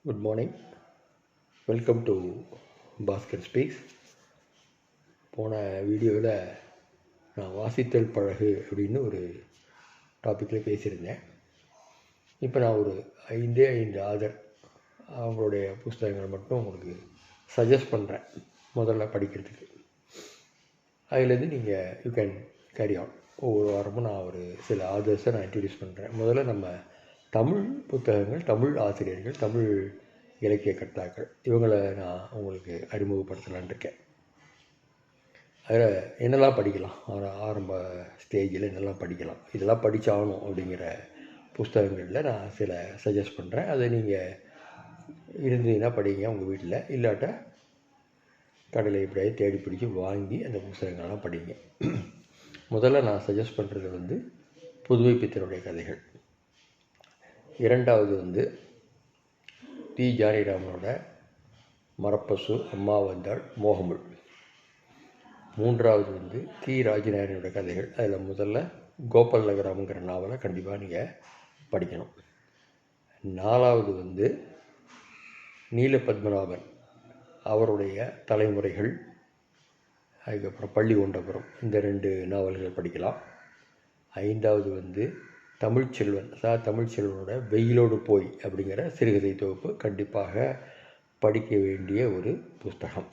Good morning. Welcome to Bhaskar speaks. போன வீடியோவில் நான் வாசித்தல் பழகு அப்படின்னு ஒரு டாப்பிக்கில் பேசியிருந்தேன். இப்போ நான் ஒரு 5 ஆதர் அவங்களுடைய புஸ்தகங்களை மட்டும் உங்களுக்கு சஜஸ்ட் பண்ணுறேன் முதல்ல படிக்கிறதுக்கு. அதுலேருந்து நீங்கள் யூ கேன் கேரி ஆன். ஒவ்வொரு வாரமும் நான் ஒரு சில ஆதர்ஸை நான் இன்ட்ரடியூஸ் பண்ணுறேன். முதல்ல நம்ம தமிழ் புத்தகங்கள், தமிழ் ஆசிரியர்கள், தமிழ் இலக்கிய கர்த்தாக்கள் இவங்களை நான் உங்களுக்கு அறிமுகப்படுத்தலான் இருக்கேன். அதில் என்னெல்லாம் படிக்கலாம், ஆரம்ப ஸ்டேஜில் என்னெல்லாம் படிக்கலாம், இதெல்லாம் படித்தாகணும் அப்படிங்கிற புஸ்தகங்களில் நான் சில சஜஸ்ட் பண்ணுறேன். அதை நீங்கள் இருந்தீங்கன்னா படிங்க உங்கள் வீட்டில், இல்லாட்ட கடையில் எப்படியாவது தேடி பிடிச்சி வாங்கி அந்த புஸ்தகங்கள்லாம் படிங்க. முதல்ல நான் சஜஸ்ட் பண்ணுறது புதுமை பித்தனுடைய கதைகள். இரண்டாவது தி ஜானகிராமனோட மரப்பசு, அம்மா வந்தாள், மோகமுள். மூன்றாவது தி ராஜநாராயணனோட கதைகள். அதில் முதல்ல கோபால் நகராம்ங்கிற நாவலை கண்டிப்பாக நீங்கள் படிக்கணும். நாலாவது நீல பத்மநாபன் அவருடைய தலைமுறைகள், அதுக்கப்புறம் பள்ளி கொண்டபுரம், இந்த 2 நாவல்கள் படிக்கலாம். ஐந்தாவது தமிழ்ச்செல்வன், தமிழ்ச்செல்வனோட வெயிலோடு போய் அப்படிங்கிற சிறுகதை தொகுப்பு கண்டிப்பாக படிக்க வேண்டிய ஒரு புஸ்தகம்.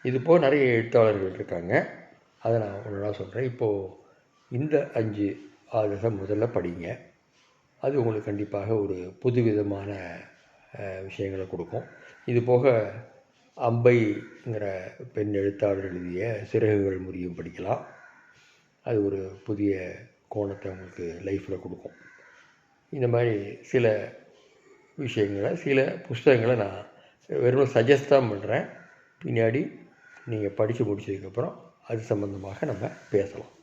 இது போல் நிறைய எழுத்தாளர்கள் இருக்காங்க, அதை நான் ஒன்றா சொல்கிறேன். இப்போது இந்த 5 ஆதர்ஸை முதல்ல படிங்க. அது உங்களுக்கு கண்டிப்பாக ஒரு புதுவிதமான விஷயங்களை கொடுக்கும். இது போக அம்பைங்கிற பெண் எழுத்தாளர் எழுதிய சிறகுகள் முறியும் படிக்கலாம். அது ஒரு புதிய கோணத்தை உங்களுக்கு லைஃப்பில் கொடுக்கும். இந்த மாதிரி சில விஷயங்களை, சில புஸ்தகங்களை நான் வெறும் சஜஸ்ட் தான் பண்ணுறேன். பின்னாடி நீங்கள் படித்து முடிச்சதுக்கப்புறம் அது சம்பந்தமாக நம்ம பேசலாம்.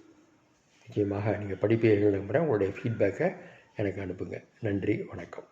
நிச்சயமாக நீங்கள் படிப்பீர்கள் நம்புகிறேன். உங்களுடைய ஃபீட்பேக்கை எனக்கு அனுப்புங்க. நன்றி, வணக்கம்.